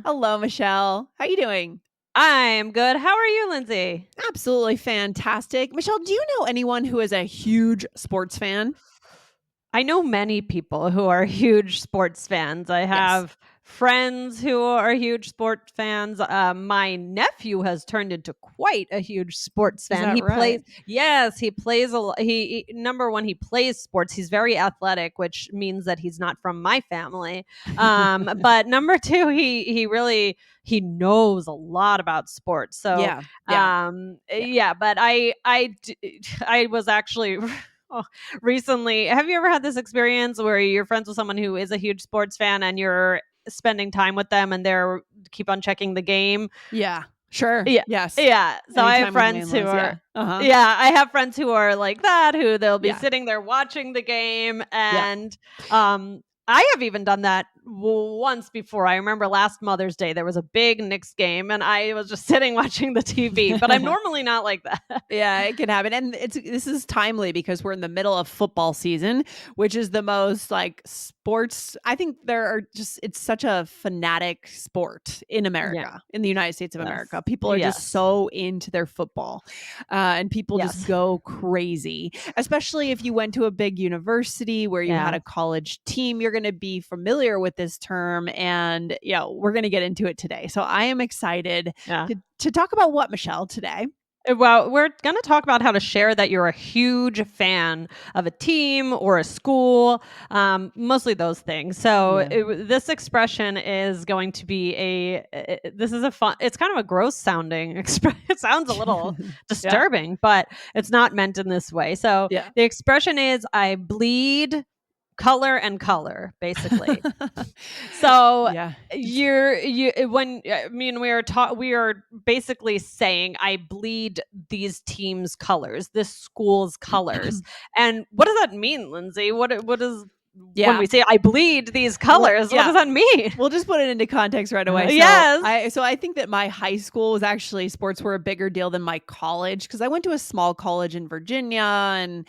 Hello, Michelle. How you doing? I'm good. How are you, Lindsay? Absolutely fantastic. Michelle, do you know anyone who is a huge sports fan? I know many people who are huge sports fans. I Yes. have friends who are huge sports fans. My nephew has turned into quite a huge sports Is fan. that He plays, right? yes, he plays number one, he plays sports. He's very athletic, which means that he's not from my family. But number two, he really he knows a lot about sports. So, Yeah. Yeah. Yeah. yeah. But I was actually. Recently, have you ever had this experience where you're friends with someone who is a huge sports fan and you're spending time with them and they're keep on checking the game? Yeah. Sure. Yeah. Yes. Yeah. So I have Anytime with my friends who in-laws. are Yeah. Uh-huh. yeah, I have friends who are like that, who they'll be Yeah. sitting there watching the game. Yeah. And I have even done that once before. I remember last Mother's Day there was a big Knicks game and I was just sitting watching the TV, but I'm normally not like that. Yeah, it can happen. And this is timely because we're in the middle of football season, which is the most like sports. I think there are just it's such a fanatic sport in Yeah. America, in the United States of Yes. America. People are just Yes. so into their football. And people just Yes. go crazy, especially if you went to a big university where you had Yeah. a college team. You're going to be familiar with this term. And yeah, we're going to get into it today. So I am excited Yeah. to talk about what, Michelle, today? Well, we're going to talk about how to share that you're a huge fan of a team or a school, mostly those things. So, Yeah. this expression is going to be this is a fun, it's kind of a gross sounding expression. It sounds a little Yeah. disturbing, but it's not meant in this way. So, Yeah. the expression is I bleed color and color, basically. So Yeah. It's you when I mean we are basically saying I bleed these teams' colors, this school's colors. And what does that mean, Lindsay? What is when yeah. we say I bleed these Well, colors, what yeah. does that mean? We'll just put it into context right away. Yes. So I think that my high school was actually sports were a bigger deal than my college because I went to a small college in Virginia and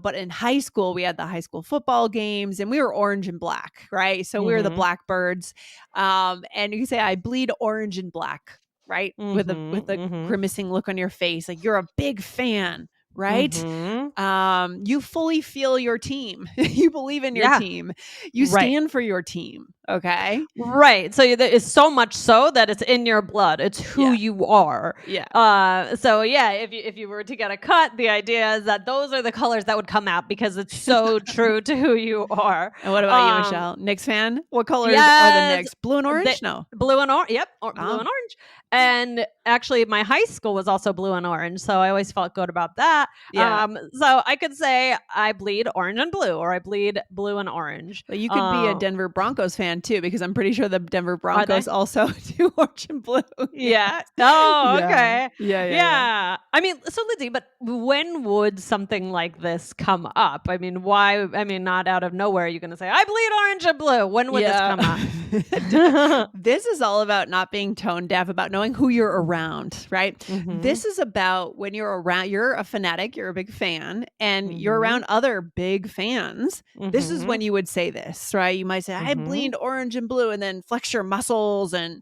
but in high school we had the high school football games and we were orange and black, right? So we were the Mhm. Blackbirds. And you can say I bleed orange and black, right? With Mhm. a Mhm. grimacing look on your face, like you're a big fan, right? Mhm. You fully feel your team. You believe in your Yeah. team. You Right. stand for your team. Okay. Right. So there is so much so that it's in your blood. It's who Yeah. you are. Yeah. So yeah, if you were to get a cut, the idea is that those are the colors that would come out because it's so true to who you are. And what about you, Um, Michelle? Knicks fan? What colors are the yes, Knicks? Blue and the orange? No. blue and orange. Yep, blue Oh. and orange. And actually, my high school was also blue and orange, so I always felt good about that. Yeah. So I could say I bleed orange and blue, or I bleed blue and orange. But you could be a Denver Broncos fan too, because I'm pretty sure the Denver Are Broncos they? also do orange and blue. Yeah. Yeah. Oh, Yeah. okay. Yeah. Yeah. Yeah. Yeah. I mean, so Lindsay, but when would something like this come up? I mean, why? I mean, not out of nowhere. You're going to say, I bleed orange and blue. When would this Yeah. come up? This is all about not being tone deaf, about knowing who you're around, right? Hmm. This is about when you're around, you're a fanatic, you're a big fan, and you're Hmm. around other big fans. This is Hmm. when you would say this, right? You might say, I Hmm. bleed orange and blue, and then flex your muscles and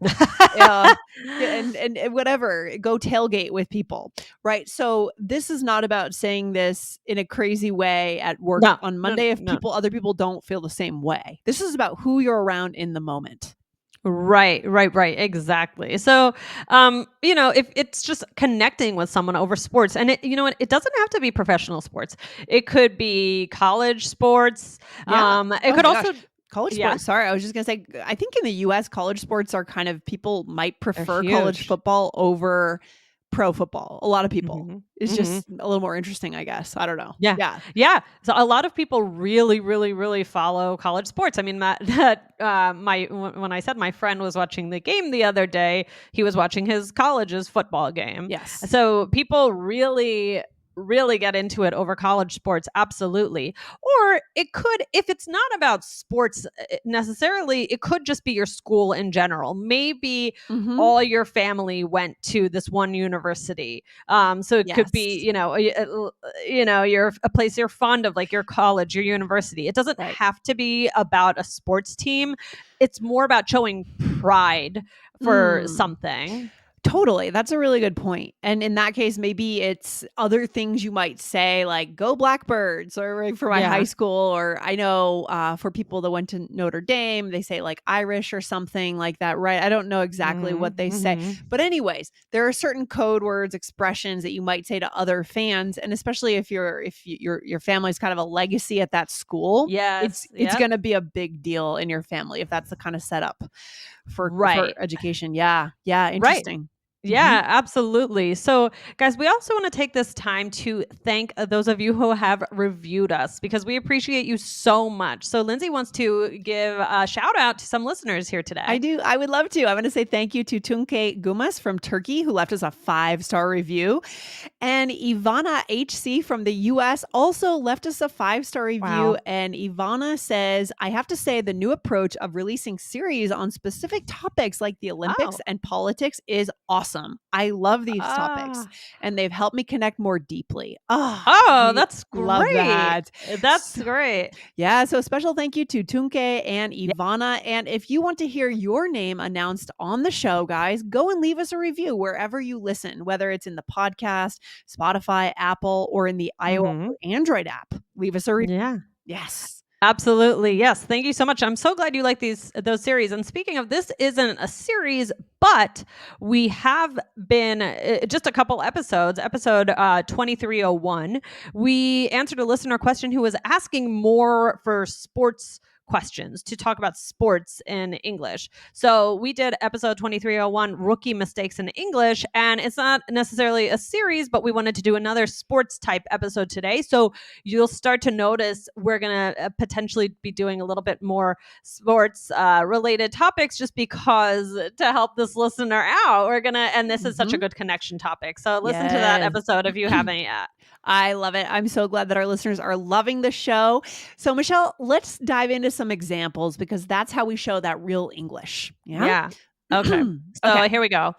uh, and whatever, go tailgate with people, right? So this is not about saying this in a crazy way at work No, on no, Monday if no. other people don't feel the same way. This is about who you're around in the moment. Right, right, right. Exactly. So, if it's just connecting with someone over sports, and it doesn't have to be professional sports. It could be college sports. Yeah. It Oh could my gosh. also, College yeah, sports. Sorry, I was just gonna say. I think in the U.S., college sports are kind of people might they're prefer college huge. football over pro football. A lot of people. Mhm, It's mhm. just a little more interesting, I guess. I don't know. Yeah. Yeah. Yeah. So a lot of people really, really, really follow college sports. I mean, when I said my friend was watching the game the other day, he was watching his college's football game. Yes. So people really. really get into it over college sports, absolutely. Or it could, if it's not about sports necessarily, it could just be your school in general. Maybe Mhm. all your family went to this one university. So it could be, Yes. you're a place you're fond of, like your college, your university. It doesn't Right. have to be about a sports team. It's more about showing pride for Mm. something. Totally. That's a really good point. And in that case, maybe it's other things you might say, like "Go Blackbirds," or like for my high Yeah. school, or I know for people that went to Notre Dame, they say like Irish or something like that, right? I don't know exactly what they say, Mm-hmm. but anyways, there are certain code words, expressions that you might say to other fans, and especially if your family's kind of a legacy at that school, it's Yes. it's Yep. going to be a big deal in your family if that's the kind of setup for Right. education. Yeah, yeah, Right. interesting. Mhm. Yeah, absolutely. So, guys, we also want to take this time to thank those of you who have reviewed us because we appreciate you so much. So, Lindsay wants to give a shout out to some listeners here I today. do. I would love to. I want to say thank you to Tunke Gumas from Turkey, who left us a 5-star review. And Ivana HC from the US also left us a 5-star review. Wow. And Ivana says, I have to say, the new approach of releasing series on specific topics like the Olympics Oh. and politics is awesome. I love these topics, Ah. and they've helped me connect more deeply. Oh, Oh, we that's love great. that. That's great. Yeah, so special thank you to Tunke and Ivana. And if you want to hear your name announced on the show, guys, go and leave us a review wherever you listen, whether it's in the podcast, Spotify, Apple, or in the iOS Hmm. or Android app. Leave us a review. Yeah. Yes. Absolutely. Yes. Thank you so much. I'm so glad you like those series. And speaking of, this isn't a series, but we have been just a couple episodes, episode 2301. We answered a listener question who was asking more for sports questions, to talk about sports in English. So we did episode 2301, rookie mistakes in English, and it's not necessarily a series, but we wanted to do another sports type episode today. So you'll start to notice we're going to potentially be doing a little bit more sports related topics, just because to help this listener out, we're going to, and this is such a Mhm. good connection topic. So listen to that Yes. episode if you haven't yet. I love it. I'm so glad that our listeners are loving the show. So, Michelle, let's dive into some examples because that's how we show that real English. Yeah. Yeah. Okay. So Okay. here we go.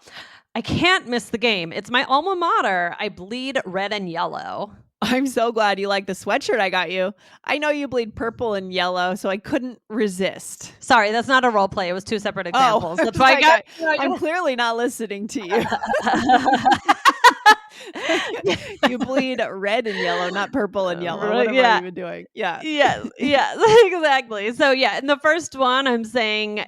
I can't miss the game. It's my alma mater. I bleed red and yellow. I'm so glad you like the sweatshirt I got you. I know you bleed purple and yellow, so I couldn't resist. Sorry, that's not a role play. It was two separate Oh, examples. I That's was why I like, got I'm clearly not listening to you. You bleed red and yellow, not purple and yellow. What am I Yeah. even doing? Yeah. Yes, yes, exactly. So yeah, in the first one, I'm saying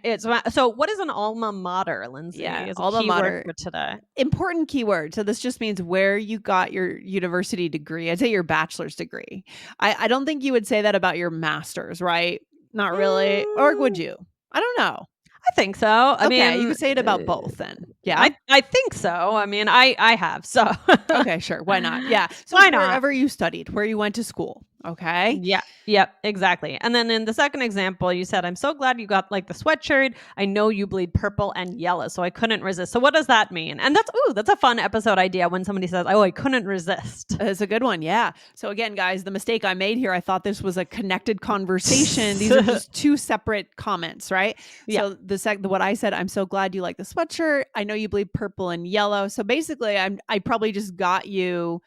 so. What is an alma mater, Lindsay? Yeah. Is a Alma keyword mater. for today. Important keyword. So this just means where you got your university degree. I'd say your bachelor's degree. I don't think you would say that about your master's, right? Not really. Or would Mm, you? I don't know. I think so. I Okay, you mean, could say it about both then. Yeah? I think so. I mean, I have so. Okay, sure. Why not? Yeah. So it's Why not? wherever you studied, where you went to school. Okay. Yeah. Yep. Exactly. And then in the second example, you said, "I'm so glad you got like the sweatshirt. I know you bleed purple and yellow, so I couldn't resist." So what does that mean? And that's a fun episode idea when somebody says, "Oh, I couldn't resist." That's a good one. Yeah. So again, guys, the mistake I made here, I thought this was a connected conversation. These are just two separate comments, right? Yeah. So what I said, I'm so glad you like the sweatshirt. I know you bleed purple and yellow. So basically, I probably just got you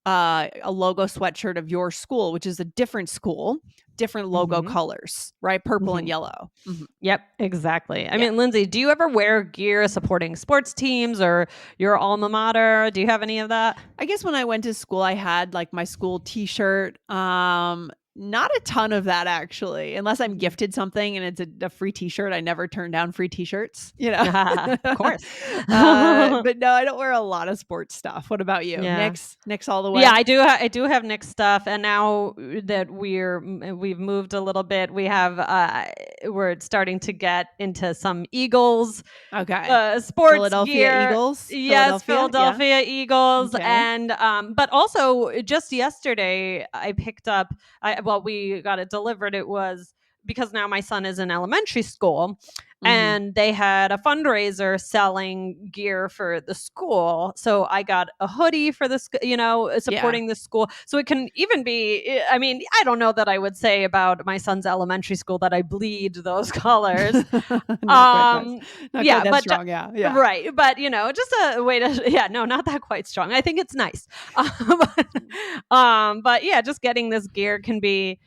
a logo sweatshirt of your school, which is a different school, different logo Hmm. colors, right? Purple and Hmm. yellow. Mhm. Yep, exactly. I Yeah. mean, Lindsay, do you ever wear gear supporting sports teams or your alma mater? Do you have any of that? I guess when I went to school, I had like my school t-shirt. Not a ton of that actually, unless I'm Mhm. gifted something and it's a free t-shirt. I never turn down free t-shirts, you know? Of course. But no, I don't wear a lot of sports stuff. What about you? Yeah. Knicks all the Yeah, way? I do have Nick stuff, and now that we've moved a little bit, we're starting to get into some Eagles Okay. sports Philadelphia gear. Eagles? Yes, Philadelphia? Yeah. Philadelphia Eagles, Okay. and but also just yesterday I picked up. Well, we got it delivered. It was because now my son is in elementary school, Mhm. and they had a fundraiser selling gear for the school. So I got a hoodie for this, Yeah. supporting the school. So it can even be, I mean, I don't know that I would say about my son's elementary school that I bleed those colors. Not quite that Um, not quite yeah, that but strong, yeah, yeah. right, but just a way to yeah, no, not that quite strong. I think it's nice. But yeah, just getting this gear can be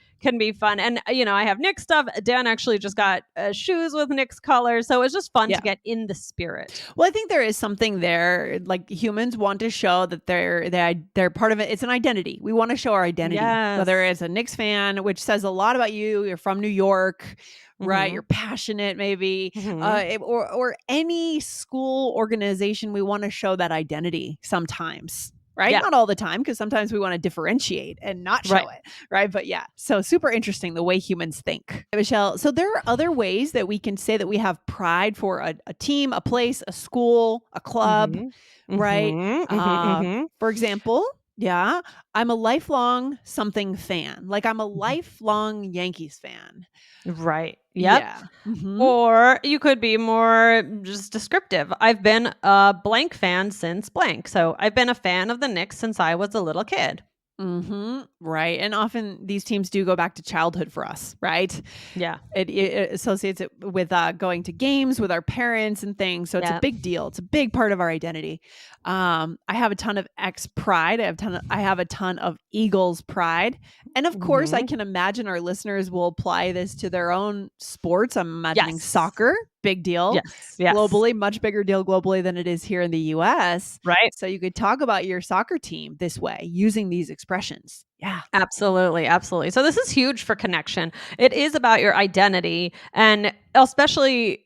fun. And I have Nick stuff. Dan actually just got shoes with Nick's colors, so it's just fun Yeah. to get in the spirit. Well, I think there is something there. Like humans want to show that they're part of it. It's an identity. We want to show our identity, whether Yes. it's a Knicks fan, which says a lot about you. You're from New York, right? You're Mhm. passionate, maybe, Mhm. or any school organization. We want to show that identity sometimes. Right? Yeah. Not all the time, because sometimes we want to differentiate and not show Right. it. Right. But yeah, so super interesting the way humans think. Michelle, so there are other ways that we can say that we have pride for a team, a place, a school, a club, Mhm. right? Mhm. Mhm. Mhm. For example, yeah, I'm a lifelong something fan. Like I'm a Mhm. lifelong Yankees fan. Right. Yep. Yeah. Hmm. Or you could be more just descriptive. I've been a blank fan since blank. So I've been a fan of the Knicks since I was a little kid. Right. And often these teams do go back to childhood for us, right? Yeah. It associates it with going to games with our parents and things. So it's a Yeah. big deal. It's a big part of our identity. I have a ton of X pride. I have a ton of Eagles pride. And of course, I Mhm. can imagine our listeners will apply this to their own sports. I'm imagining Yes. soccer, big deal. Yes. Yes. Globally, much bigger deal globally than it is here in the US. Right. So you could talk about your soccer team this way using these expressions. Yeah. Absolutely, absolutely. So this is huge for connection. It is about your identity, and especially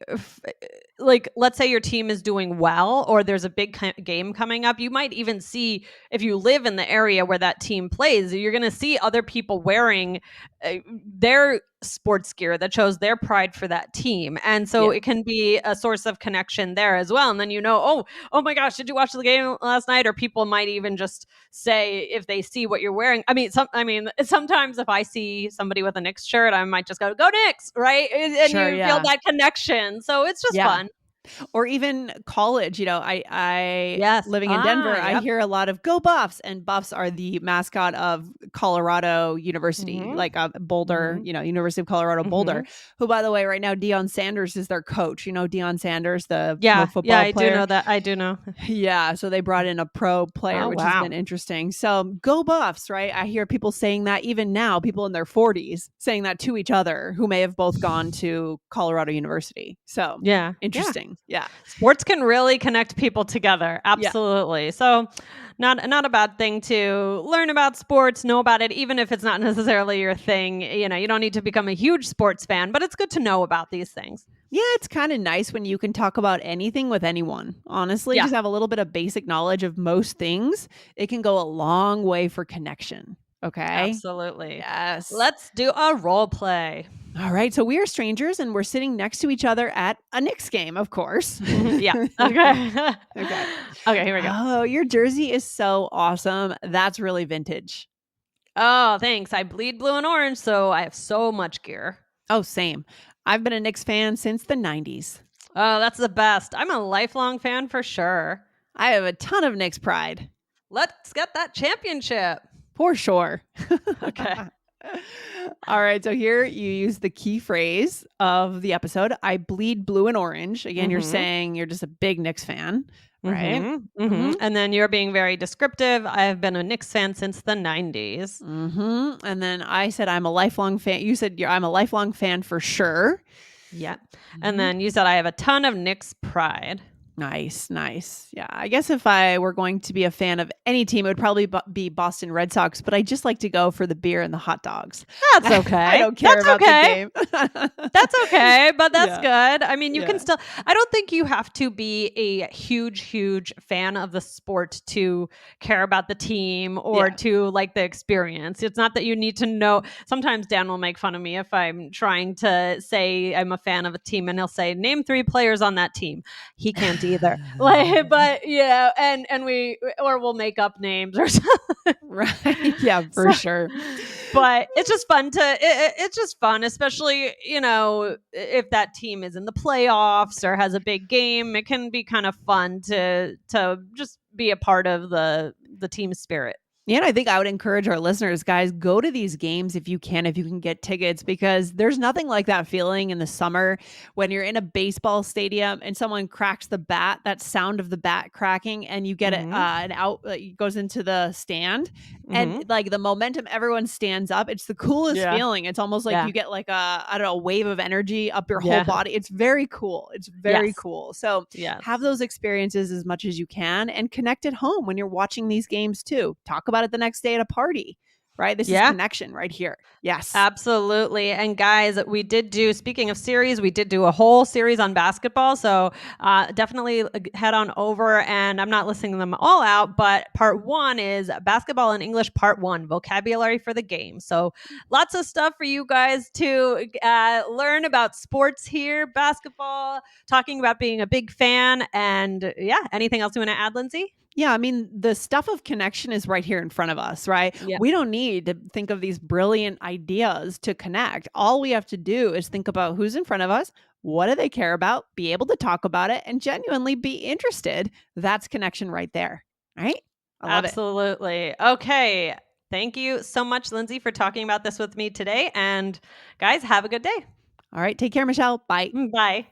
like let's say your team is doing well or there's a big game coming up, you might even see if you live in the area where that team plays, you're going to see other people wearing their sports gear that shows their pride for that team. And so Yeah. it can be a source of connection there as well. And then oh my gosh, did you watch the game last night? Or people might even just say if they see what you're wearing. Sometimes if I see somebody with a Knicks shirt, I might just go Knicks, right? And Sure. you feel Yeah. that connection. So it's just Yeah. fun. Or even college, I Yes. living in Ah, Denver, I yep. hear a lot of "Go Buffs," and Buffs are the mascot of Colorado University, Mhm. like, Boulder, Mhm. University of Colorado Boulder, Mhm. who, by the way, right now, Deion Sanders is their coach. You know Deion Sanders, the pro Yeah. Yeah, football I do player? know that. I do know. Yeah, so they brought in a pro player, Oh, which has been wow. interesting. So, "Go Buffs," right? I hear people saying that even now, people in their 40s saying that to each other who may have both gone to Colorado University. So, Yeah. Yeah. interesting. Yeah. Sports can really connect people together. Yeah. Absolutely. So not a bad thing to learn about sports, know about it, even if it's not necessarily your thing. You don't need to become a huge sports fan, but it's good to know about these things. Yeah, it's kind of nice when you can talk about anything with anyone. Honestly, Yeah, just have a little bit of basic knowledge of most things. It can go a long way for connection. Okay. absolutely. Yes. Let's do a role play. All right. So we are strangers and we're sitting next to each other at a Knicks game, of course. Mhm, yeah. Okay. Okay. Okay, here we go. Oh, your jersey is so awesome. That's really vintage. Oh, thanks. I bleed blue and orange, so I have so much gear. Oh, same. I've been a Knicks fan since the 90s. Oh, that's the best. I'm a lifelong fan for sure. I have a ton of Knicks pride. Let's get that championship. For sure. Okay. All right. So here you use the key phrase of the episode. I bleed blue and orange. Again, you're Mhm. saying you're just a big Knicks fan, right? Mhm, Mm-hmm. mhm, and then you're being very descriptive. I have been a Knicks fan since the '90s. Mm-hmm. And then I said I'm a lifelong fan. You said I'm a lifelong fan for sure. Yeah, and Mhm. then you said I have a ton of Knicks pride. Nice, nice. Yeah, I guess if I were going to be a fan of any team, it would probably be Boston Red Sox, but I just like to go for the beer and the hot dogs. That's I okay. don't care That's about the okay. game. That's okay, but that's Yeah, good. I mean, you can yeah. still I don't think you have to be a huge, huge fan of the sport to care about the team or Yeah. to like the experience. It's not that you need to know. Sometimes Dan will make fun of me if I'm trying to say I'm a fan of a team and he'll say, "Name 3 players on that team." He can't fluent either. Like, but yeah, and we or we'll make up names or something. Right. Yeah, So, for sure. but it's just fun it's just fun, especially, if that team is in the playoffs or has a big game. It can be kind of fun to just be a part of the team spirit. Yeah, and I think I would encourage our listeners, guys, go to these games if you can get tickets, because there's nothing like that feeling in the summer when you're in a baseball stadium and someone cracks the bat, that sound of the bat cracking, and you get Mhm. an out, it goes into the stand, and Mhm. like the momentum, everyone stands up. It's the coolest Yeah. feeling. It's almost like Yeah. you get like I don't know, a wave of energy up your whole Yeah. body. It's very cool. It's very Yes. cool. So Yes. have those experiences as much as you can and connect at home when you're watching these games too. Talk about it the next day at a party, right? This is Yeah. connection right here. Yes. Absolutely. And guys, speaking of series, we did do a whole series on basketball. So definitely head on over. And I'm not listing them all out, but part one is basketball and English, part one, vocabulary for the game. So lots of stuff for you guys to learn about sports here, basketball, talking about being a big fan. And yeah, anything else you want to add, Lindsay? Yeah, I mean, the stuff of connection is right here in front of us, right? Yeah. We don't need to think of these brilliant ideas to connect. All we have to do is think about who's in front of us, what do they care about, be able to talk about it, and genuinely be interested. That's connection right there, right? I love it. Absolutely. Okay. Thank you so much, Lindsay, for talking about this with me today. And guys, have a good day. All right, take care, Michelle. Bye. Bye.